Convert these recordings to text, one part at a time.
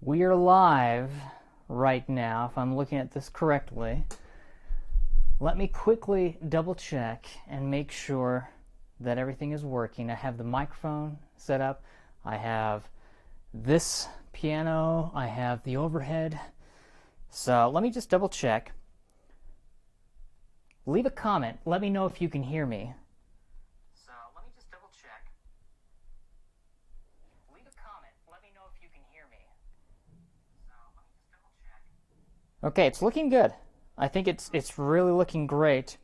We are live right now, if I'm looking at this correctly. Let me quickly double check and make sure that everything is working. I have the microphone set up. I have this piano. I have the overhead. So let me just double check. Leave a comment. Let me know if you can hear me. So let me just double check. Leave a comment. Let me know if you can hear me. So let me just double check. Okay, it's looking good. I think it's really looking great.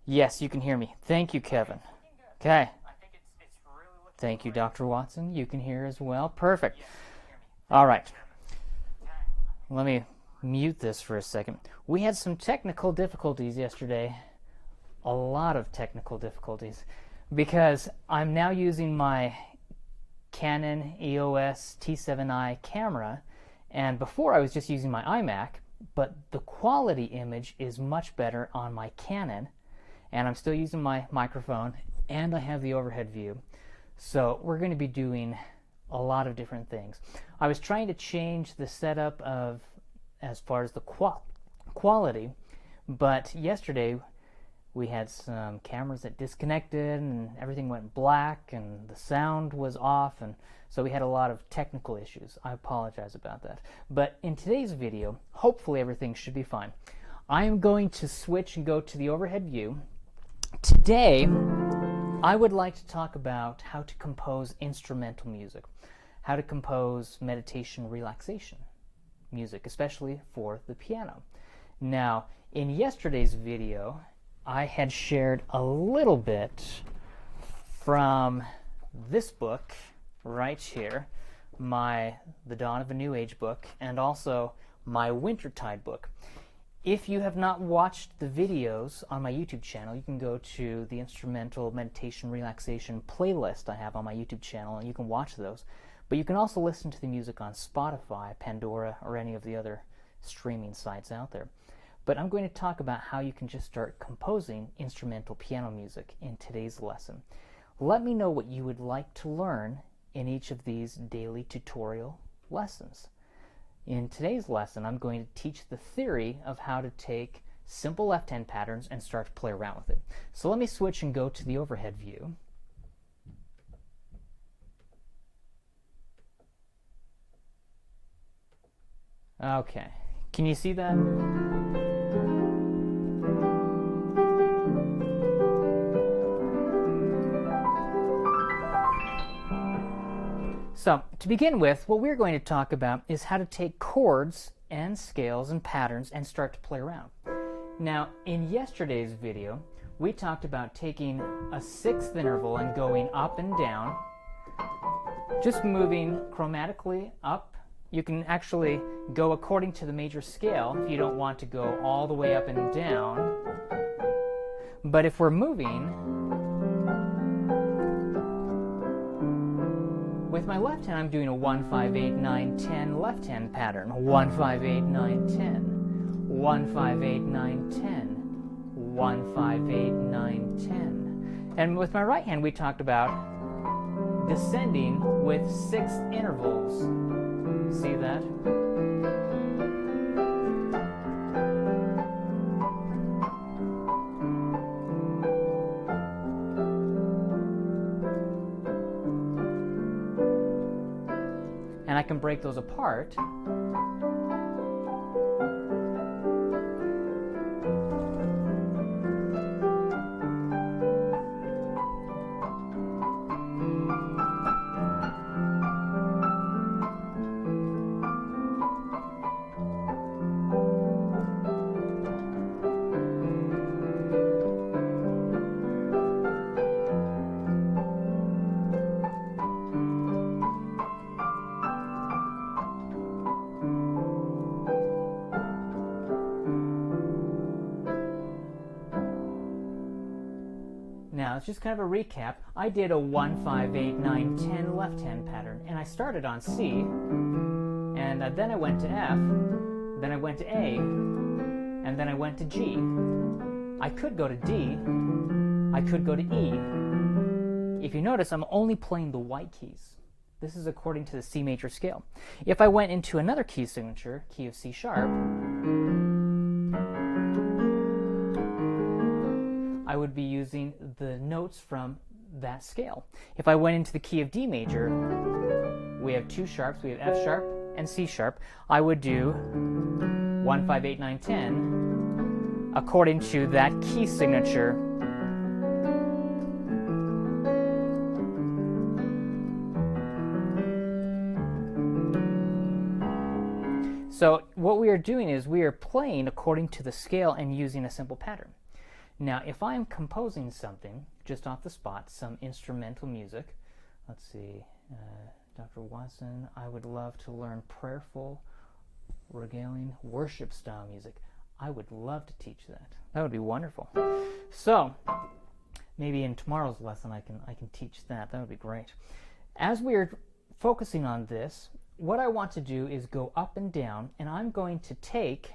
Yes, you can hear me. Thank you, Kevin. Okay. Thank you, Dr. Watson. You can hear as well. Perfect. All right. Let me mute this for a second. We had some technical difficulties yesterday. A lot of technical difficulties. Because I'm now using my Canon EOS T7i camera. And before I was just using my iMac. But the quality image is much better on my Canon. And I'm still using my microphone. And I have the overhead view. So we're going to be doing a lot of different things. I was trying to change the setup of as far as the quality, but yesterday we had some cameras that disconnected and everything went black and the sound was off, and so we had a lot of technical issues. I apologize about that. But in today's video, hopefully everything should be fine. I am going to switch and go to the overhead view. Today I would like to talk about how to compose instrumental music, how to compose meditation relaxation music, especially for the piano. Now, in yesterday's video, I had shared a little bit from this book right here, The Dawn of a New Age book, and also my Wintertide book. If you have not watched the videos on my YouTube channel, you can go to the instrumental meditation relaxation playlist I have on my YouTube channel, and you can watch those. But you can also listen to the music on Spotify, Pandora, or any of the other streaming sites out there. But I'm going to talk about how you can just start composing instrumental piano music in today's lesson. Let me know what you would like to learn in each of these daily tutorial lessons. In today's lesson, I'm going to teach the theory of how to take simple left-hand patterns and start to play around with it. So let me switch and go to the overhead view. Okay, can you see that? So, to begin with, what we're going to talk about is how to take chords and scales and patterns and start to play around. Now, in yesterday's video, we talked about taking a sixth interval and going up and down, just moving chromatically up. You can actually go according to the major scale if you don't want to go all the way up and down. But if we're moving, with my left hand I'm doing a 1, 5, 8, 9, 10 left hand pattern. 1, 5, 8, 9, 10. 1, 5, 8, 9, 10. 1, 5, 8, 9, 10. And with my right hand we talked about descending with sixth intervals. See that? And I can break those apart. Now, it's just kind of a recap. I did a 1, 5, 8, 9, 10 left-hand pattern, and I started on C, and then I went to F, then I went to A, and then I went to G. I could go to D, I could go to E. If you notice, I'm only playing the white keys. This is according to the C major scale. If I went into another key signature, key of C sharp, I would be using the notes from that scale. If I went into the key of D major, we have two sharps, we have F sharp and C sharp. I would do 1, 5, 8, 9, 10 according to that key signature. So what we are doing is we are playing according to the scale and using a simple pattern. Now, if I'm composing something just off the spot, some instrumental music, let's see, Dr. Watson, I would love to learn prayerful, regaling, worship style music. I would love to teach that. That would be wonderful. So, maybe in tomorrow's lesson I can teach that. That would be great. As we are focusing on this, what I want to do is go up and down, and I'm going to take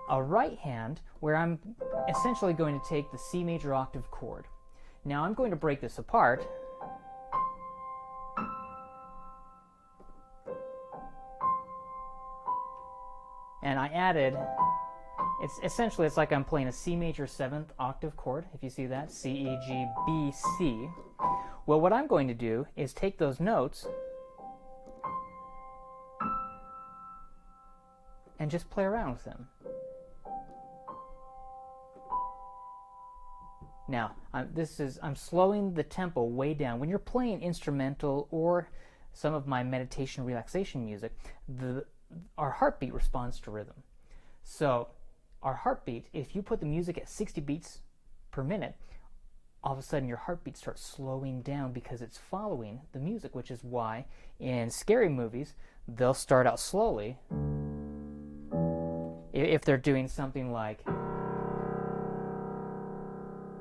a right hand where I'm essentially going to take the C major octave chord. Now I'm going to break this apart. And I added, it's like I'm playing a C major 7th octave chord, if you see that, C, E, G, B, C. Well, what I'm going to do is take those notes and just play around with them. Now, I'm slowing the tempo way down. When you're playing instrumental or some of my meditation relaxation music, our heartbeat responds to rhythm. So our heartbeat, if you put the music at 60 beats per minute, all of a sudden your heartbeat starts slowing down because it's following the music, which is why in scary movies, they'll start out slowly. If they're doing something like,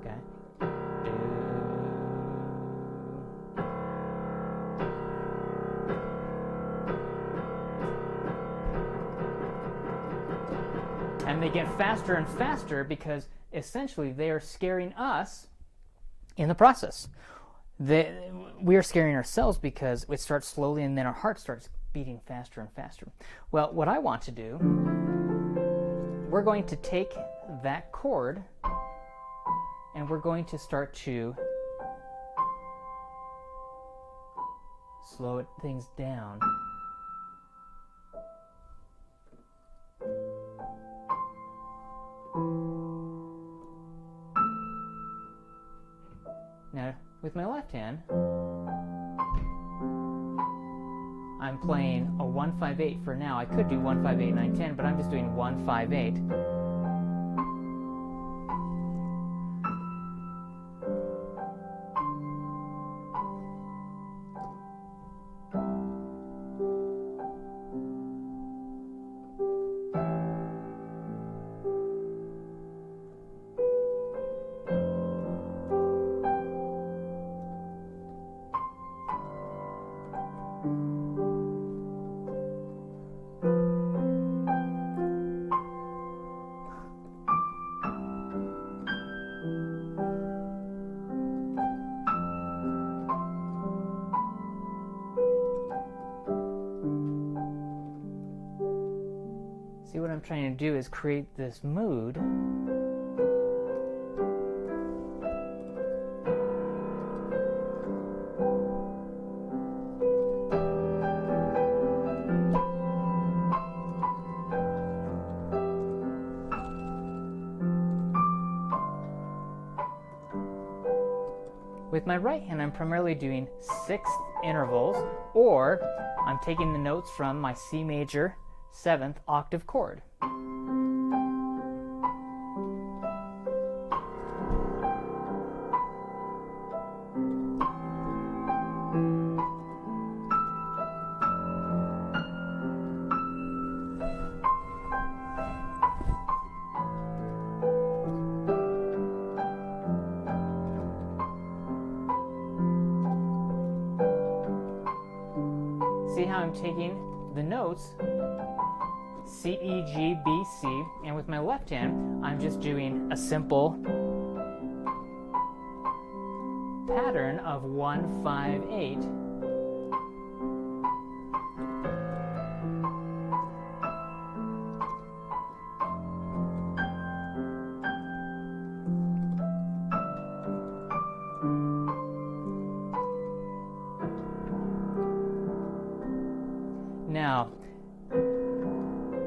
okay, and they get faster and faster because essentially they are scaring us in the process. We are scaring ourselves because it starts slowly and then our heart starts beating faster and faster. Well, what I want to do, we're going to take that chord and we're going to start to slow things down. Now, with my left hand, I'm playing a 1, 5, 8 for now. I could do 1, 5, 8, 9, 10, but I'm just doing 1, 5, 8. See, what I'm trying to do is create this mood with my right hand. I'm primarily doing 6th intervals, or I'm taking the notes from my C major 7th octave chord. See how I'm taking the notes C, E, G, B, C, and with my left hand, I'm just doing a simple pattern of 1, 5, 8 Now,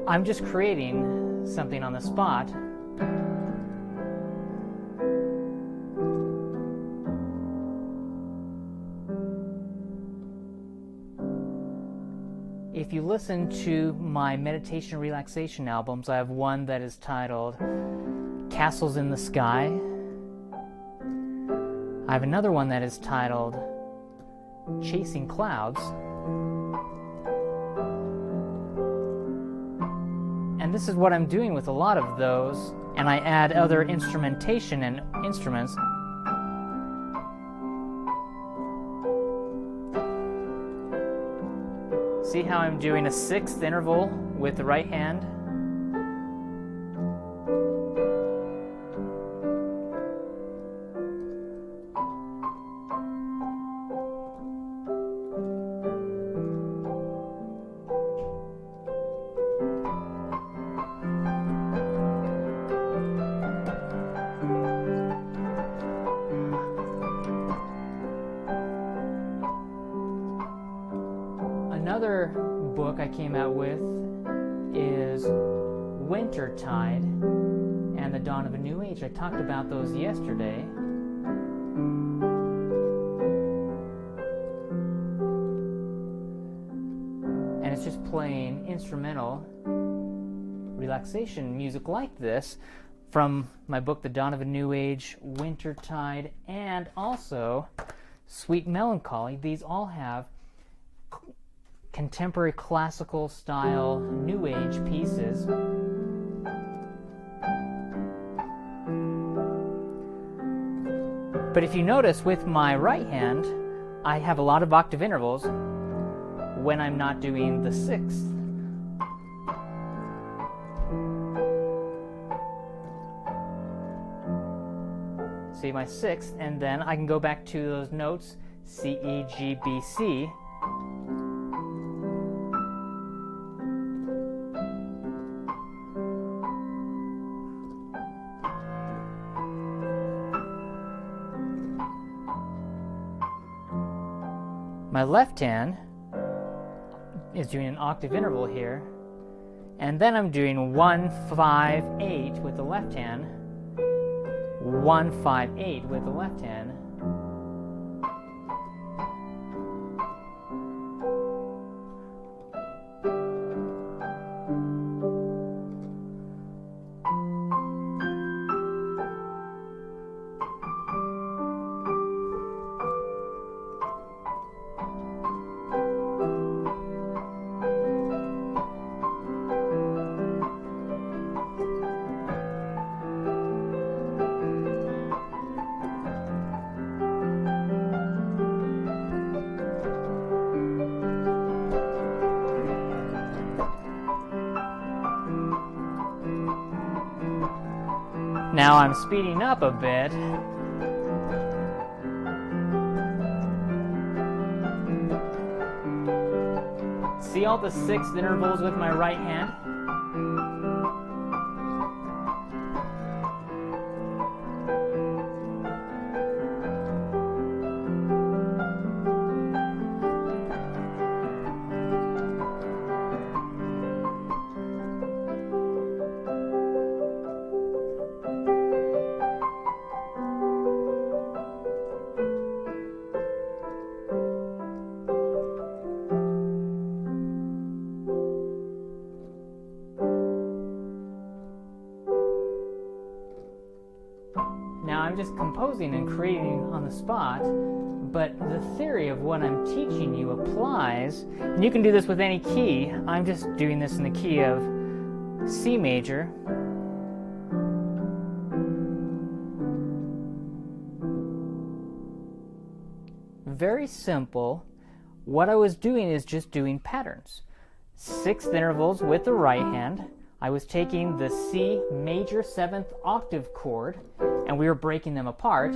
I'm just creating something on the spot. If you listen to my meditation relaxation albums, I have one that is titled Castles in the Sky. I have another one that is titled Chasing Clouds. And this is what I'm doing with a lot of those, and I add other instrumentation and instruments. See how I'm doing a sixth interval with the right hand? Another book I came out with is Wintertide and the Dawn of a New Age. I talked about those yesterday. And it's just playing instrumental relaxation music like this from my book, The Dawn of a New Age, Wintertide, and also Sweet Melancholy. These all have contemporary classical style New Age pieces. But if you notice, with my right hand, I have a lot of octave intervals when I'm not doing the sixth. See my sixth, and then I can go back to those notes, C, E, G, B, C. My left hand is doing an octave interval here, and then I'm doing 1, 5, 8 with the left hand, 1, 5, 8 with the left hand. Now I'm speeding up a bit. See all the sixth intervals with my right hand? Now I'm just composing and creating on the spot, but the theory of what I'm teaching you applies, and you can do this with any key. I'm just doing this in the key of C major. Very simple. What I was doing is just doing patterns. Sixth intervals with the right hand. I was taking the C major 7th octave chord, and we were breaking them apart.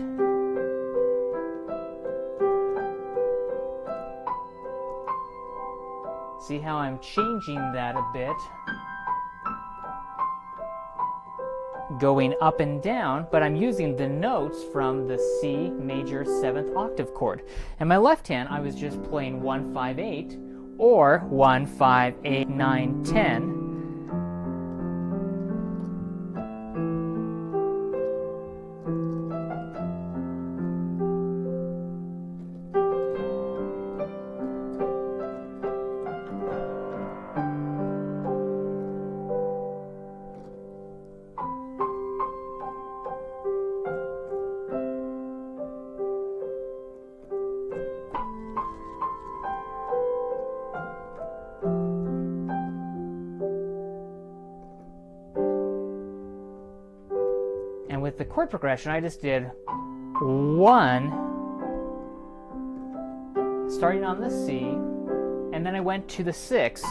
See how I'm changing that a bit, going up and down, but I'm using the notes from the C major 7th octave chord. And my left hand, I was just playing 1, 5, 8 or 1, 5, 8, 9, 10. And with the chord progression, I just did 1, starting on the C, and then I went to the 6,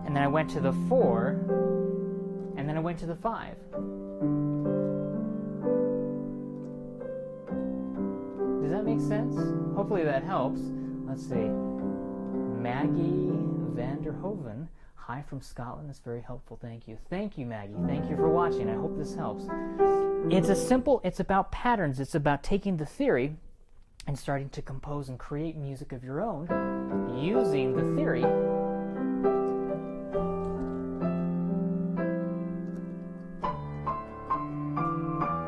and then I went to the 4, and then I went to the 5. Does that make sense? Hopefully that helps. Let's see. Maggie Vanderhoven. Hi from Scotland. That's very helpful. Thank you. Thank you, Maggie. Thank you for watching. I hope this helps. It's about patterns. It's about taking the theory and starting to compose and create music of your own using the theory.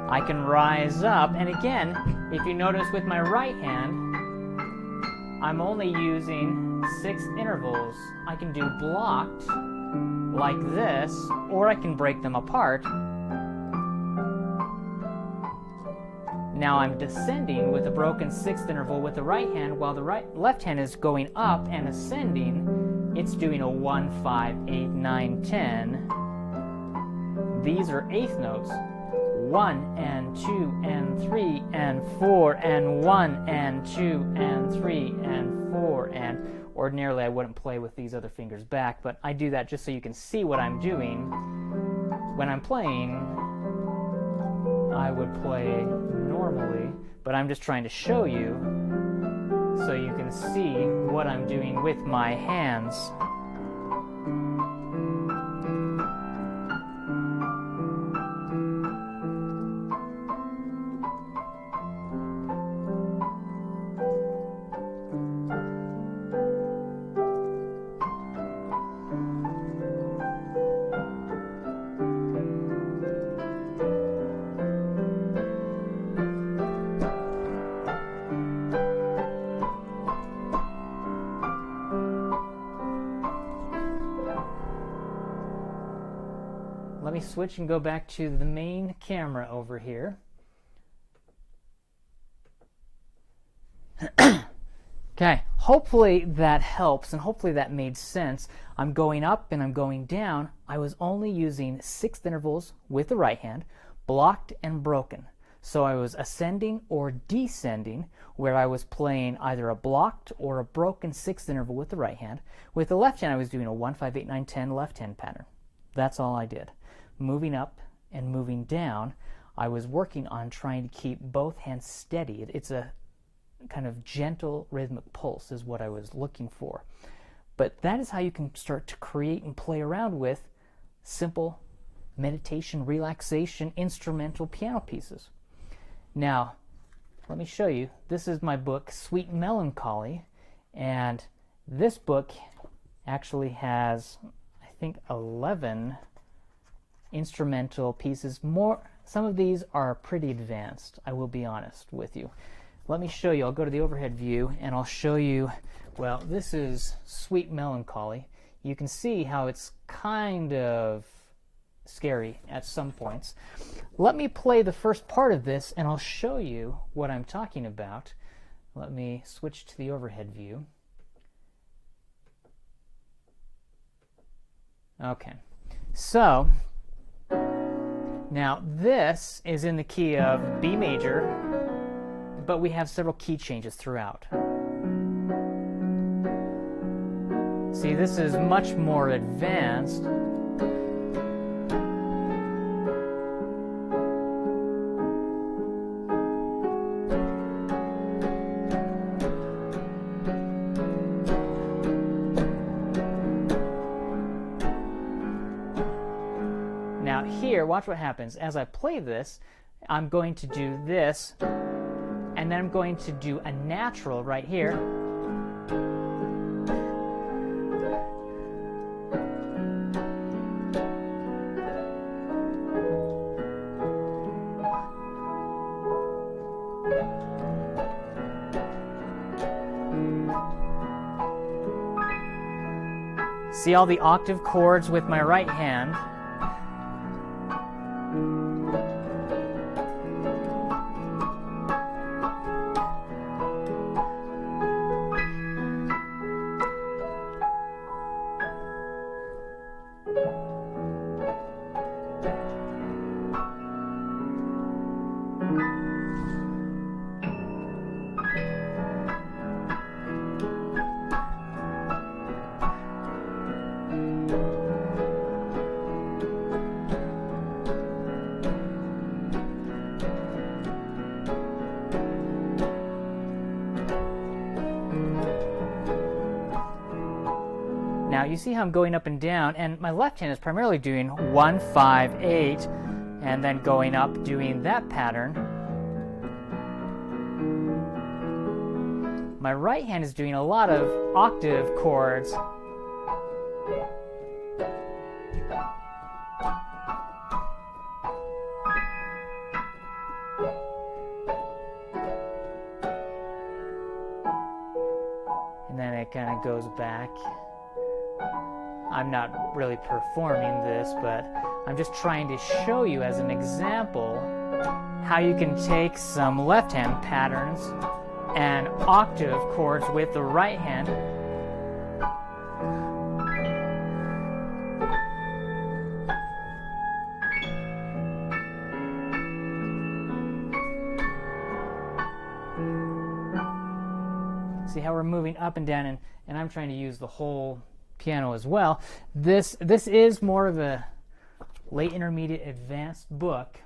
I can rise up, and again, if you notice with my right hand, I'm only using 6 intervals. I can do blocked like this, or I can break them apart. Now I'm descending with a broken 6th interval with the right hand, while the left hand is going up and ascending. It's doing a 1, 5, 8, 9, 10. These are 8th notes. 1 and 2 and 3 and 4 and 1 and 2 and 3 and 4, and ordinarily I wouldn't play with these other fingers back, but I do that just so you can see what I'm doing. When I'm playing, I would play normally, but I'm just trying to show you so you can see what I'm doing with my hands. Let me switch and go back to the main camera over here. Okay, hopefully that helps and hopefully that made sense. I'm going up and I'm going down. I was only using 6th intervals with the right hand, blocked and broken. So I was ascending or descending, where I was playing either a blocked or a broken 6th interval with the right hand. With the left hand, I was doing a 1, 5, 8, 9, 10 left hand pattern. That's all I did. Moving up and moving down, I was working on trying to keep both hands steady. It's a kind of gentle rhythmic pulse is what I was looking for. But that is how you can start to create and play around with simple meditation, relaxation, instrumental piano pieces. Now, let me show you. This is my book, Sweet Melancholy, and this book actually has, I think, 11 instrumental pieces. Some of these are pretty advanced, I will be honest with you. Let me show you. I'll go to the overhead view and I'll show you. Well, this is Sweet Melancholy. You can see how it's kind of scary at some points. Let me play the first part of this and I'll show you what I'm talking about. Let me switch to the overhead view. Okay, so now this is in the key of B major, but we have several key changes throughout. See, this is much more advanced. Now here, watch what happens. As I play this, I'm going to do this, and and then I'm going to do a natural right here. See all the octave chords with my right hand. Now you see how I'm going up and down, and my left hand is primarily doing 1, 5, 8, and then going up doing that pattern. My right hand is doing a lot of octave chords. And then it kind of goes back. I'm not really performing this, but I'm just trying to show you as an example how you can take some left hand patterns and octave chords with the right hand. See how we're moving up and down, and I'm trying to use the whole piano as well. This is more of a late intermediate advanced book,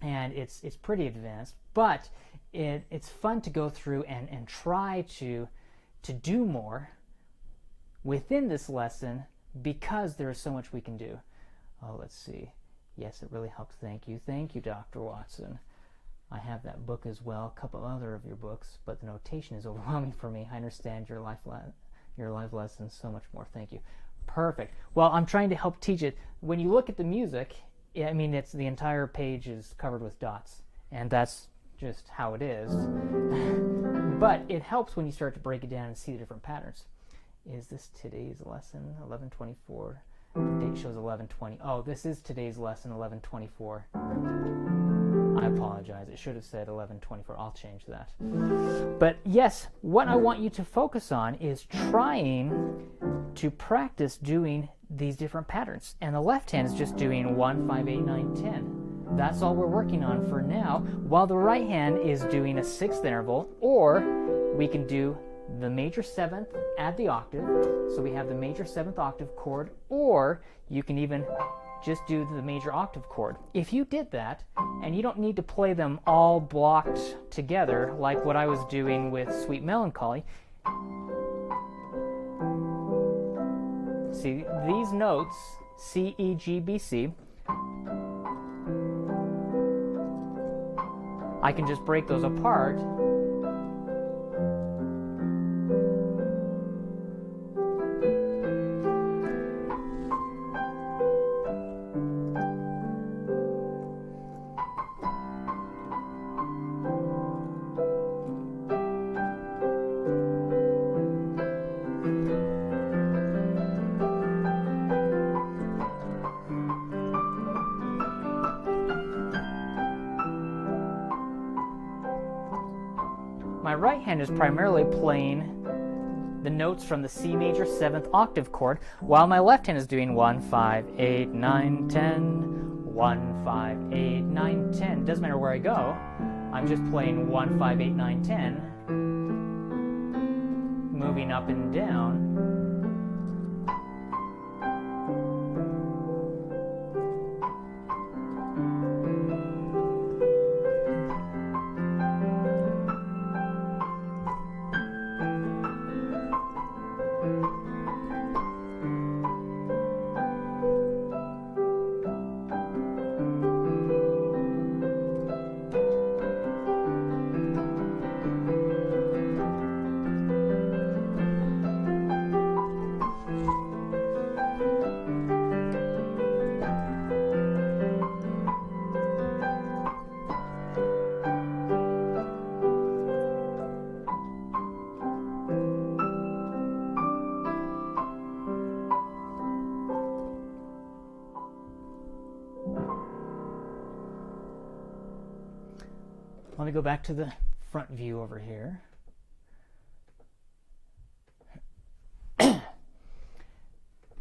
and it's pretty advanced, but it's fun to go through and try to do more within this lesson because there is so much we can do. Oh, let's see. Yes, it really helped. Thank you, Dr. Watson. I have that book as well, a couple other of your books, but the notation is overwhelming for me. I understand your life lessons so much more. Thank you. Perfect. Well, I'm trying to help teach it. When you look at the music, I mean, it's the entire page is covered with dots, and that's just how it is. But it helps when you start to break it down and see the different patterns. Is this today's lesson, 11:24? The date shows 11:20. Oh, this is today's lesson, 11:24. I apologize. It should have said 11:24. I'll change that. But yes, what I want you to focus on is trying to practice doing these different patterns. And the left hand is just doing 1, 5, 8, 9, 10. That's all we're working on for now, while the right hand is doing a sixth interval, or we can do the major seventh, add the octave. So we have the major seventh octave chord, or you can even just do the major octave chord. If you did that, and you don't need to play them all blocked together like what I was doing with Sweet Melancholy. See, these notes, C, E, G, B, C, I can just break those apart. My right hand is primarily playing the notes from the C major 7th octave chord, while my left hand is doing 1, 5, 8, 9, 10, 1, 5, 8, 9, 10. Doesn't matter where I go, I'm just playing 1, 5, 8, 9, 10, moving up and down. go back to the front view over here.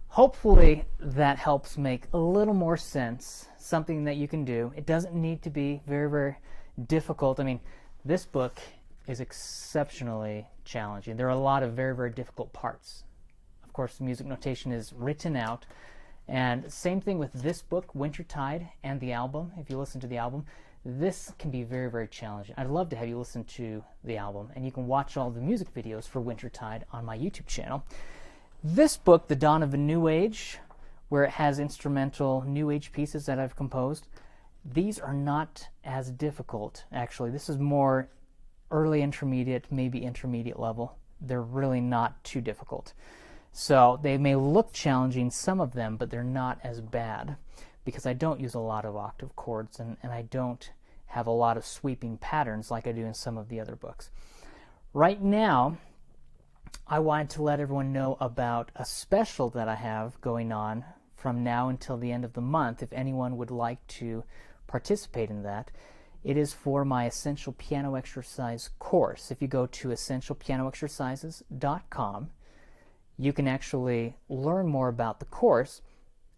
Hopefully that helps make a little more sense, something that you can do. It doesn't need to be very, very difficult. I mean, this book is exceptionally challenging. There are a lot of very, very difficult parts. Of course, the music notation is written out. And same thing with this book, Wintertide, and the album. If you listen to the album, this can be very, very challenging. I'd love to have you listen to the album, and you can watch all the music videos for Wintertide on my YouTube channel. This book, The Dawn of a New Age, where it has instrumental New Age pieces that I've composed, these are not as difficult, actually. This is more early intermediate, maybe intermediate level. They're really not too difficult. So they may look challenging, some of them, but they're not as bad because I don't use a lot of octave chords and I don't have a lot of sweeping patterns like I do in some of the other books. Right now, I wanted to let everyone know about a special that I have going on from now until the end of the month. If anyone would like to participate in that, it is for my Essential Piano Exercise course. If you go to essentialpianoexercises.com, you can actually learn more about the course.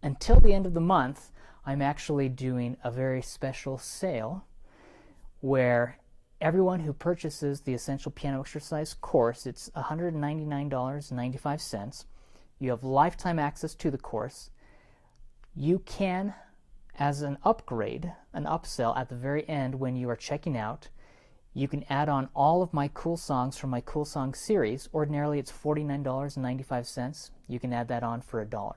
Until the end of the month, I'm actually doing a very special sale where everyone who purchases the Essential Piano Exercise course, it's $199.95. You have lifetime access to the course. You can, as an upgrade, an upsell at the very end when you are checking out, you can add on all of my cool songs from my Cool Song series. Ordinarily it's $49.95. You can add that on for $1.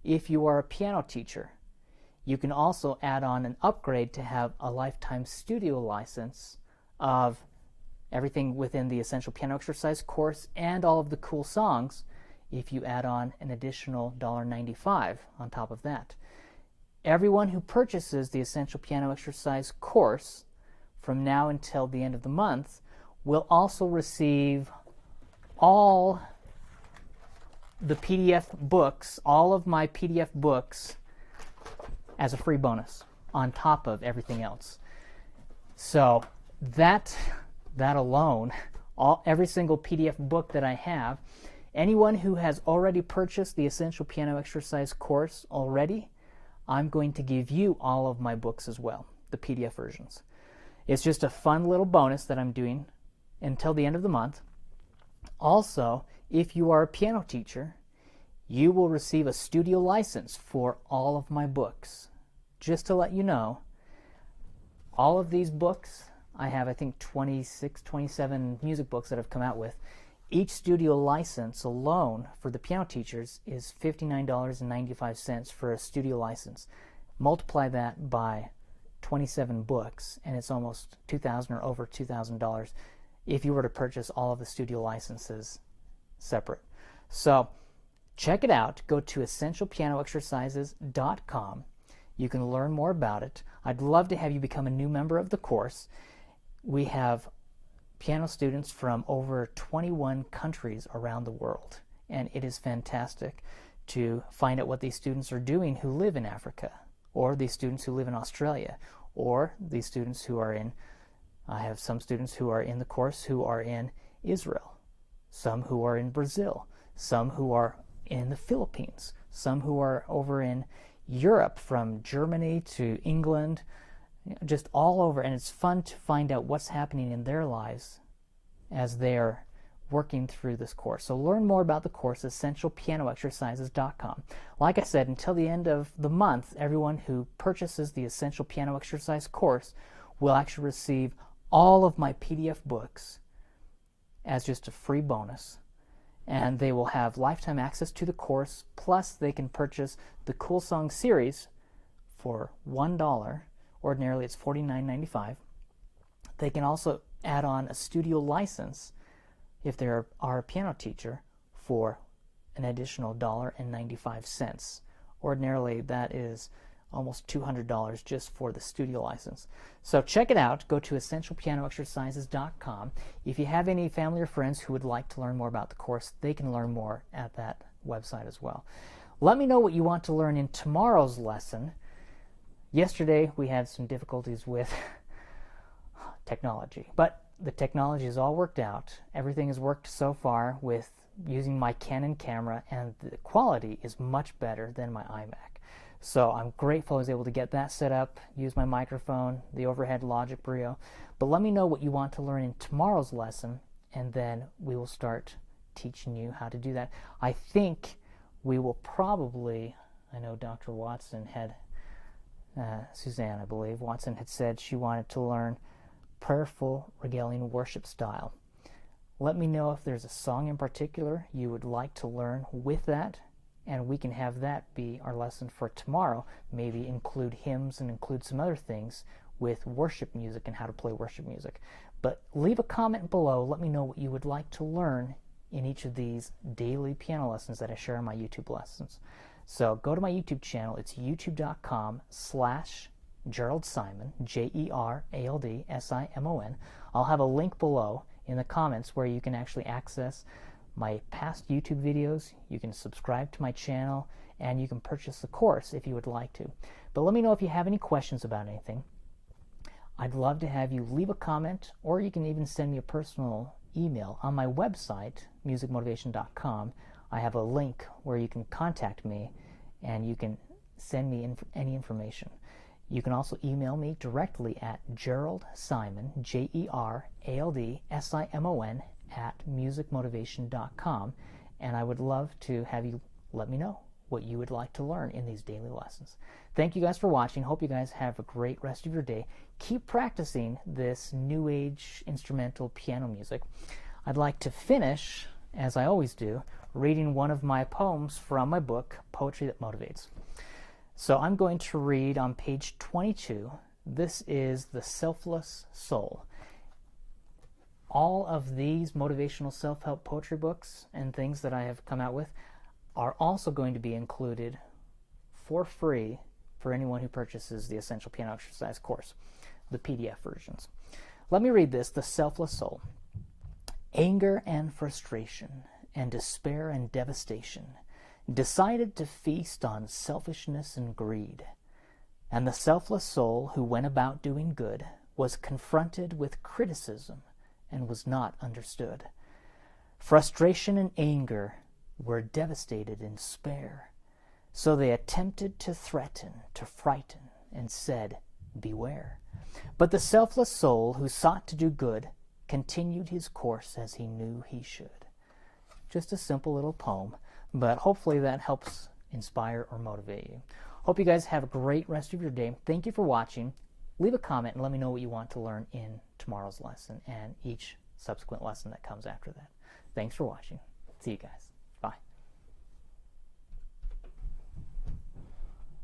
If you are a piano teacher, you can also add on an upgrade to have a lifetime studio license of everything within the Essential Piano Exercise course and all of the cool songs if you add on an additional $1.95 on top of that. Everyone who purchases the Essential Piano Exercise course from now until the end of the month will also receive all the PDF books, all of my PDF books as a free bonus on top of everything else. So that alone, every single PDF book that I have, anyone who has already purchased the Essential Piano Exercise course already, I'm going to give you all of my books as well, the PDF versions. It's just a fun little bonus that I'm doing until the end of the month. Also, if you are a piano teacher, you will receive a studio license for all of my books. Just to let you know, all of these books, I have I think 26, 27 music books that I've come out with. Each studio license alone for the piano teachers is $59.95 for a studio license. Multiply that by 27 books and it's almost $2,000 or over $2,000 if you were to purchase all of the studio licenses separate. So check it out. Go to essentialpianoexercises.com. You can learn more about it. I'd love to have you become a new member of the course. We have piano students from over 21 countries around the world, and it is fantastic to find out what these students are doing who live in Africa, or these students who live in Australia, or these students who are in, I have some students who are in the course who are in Israel, some who are in Brazil, some who are in the Philippines, some who are over in Europe, from Germany to England, just all over, and it's fun to find out what's happening in their lives as they're working through this course. So learn more about the course, essentialpianoexercises.com. Like I said, until the end of the month, everyone who purchases the Essential Piano Exercise course will actually receive all of my PDF books as just a free bonus. And they will have lifetime access to the course, plus they can purchase the Cool Song series for $1. Ordinarily it's $49.95. They can also add on a studio license if they are a piano teacher for an additional $1.95. Ordinarily that is almost $200 just for the studio license. So check it out. Go to essentialpianoexercises.com. If you have any family or friends who would like to learn more about the course, they can learn more at that website as well. Let me know what you want to learn in tomorrow's lesson. Yesterday we had some difficulties with technology. But the technology is all worked out. Everything has worked so far with using my Canon camera, and the quality is much better than my iMac. So I'm grateful I was able to get that set up, use my microphone, the overhead Logic Brio. But let me know what you want to learn in tomorrow's lesson, and then we will start teaching you how to do that. I think we will probably, I know Dr. Watson had, Suzanne, I believe, Watson had said she wanted to learn prayerful regalian worship style. Let me know if there's a song in particular you would like to learn with that, and we can have that be our lesson for tomorrow. Maybe include hymns and include some other things with worship music and how to play worship music. But leave a comment below. Let me know what you would like to learn in each of these daily piano lessons that I share on my YouTube lessons. So go to my YouTube channel. It's youtube.com/Jerald Simon, JeraldSimon. I'll have a link below in the comments where you can actually access my past YouTube videos. You can subscribe to my channel, and you can purchase the course if you would like to. But let me know if you have any questions about anything. I'd love to have you leave a comment, or you can even send me a personal email. On my website, musicmotivation.com, I have a link where you can contact me and you can send me any information. You can also email me directly at Jerald Simon, JeraldSimon, @musicmotivation.com, and I would love to have you let me know what you would like to learn in these daily lessons. Thank you guys for watching. Hope you guys have a great rest of your day. Keep practicing this new age instrumental piano music. I'd like to finish, as I always do, reading one of my poems from my book, Poetry That Motivates. So I'm going to read on page 22. This is The Selfless Soul. All of these motivational self-help poetry books and things that I have come out with are also going to be included for free for anyone who purchases the Essential Piano Exercise course, the PDF versions. Let me read this, The Selfless Soul. Anger and frustration and despair and devastation decided to feast on selfishness and greed. And the selfless soul who went about doing good was confronted with criticism and was not understood. Frustration and anger were devastated in despair. So they attempted to threaten, to frighten, and said, "Beware." But the selfless soul who sought to do good continued his course as he knew he should. Just a simple little poem, but hopefully that helps inspire or motivate you. Hope you guys have a great rest of your day. Thank you for watching. Leave a comment and let me know what you want to learn in tomorrow's lesson and each subsequent lesson that comes after that. Thanks for watching. See you guys.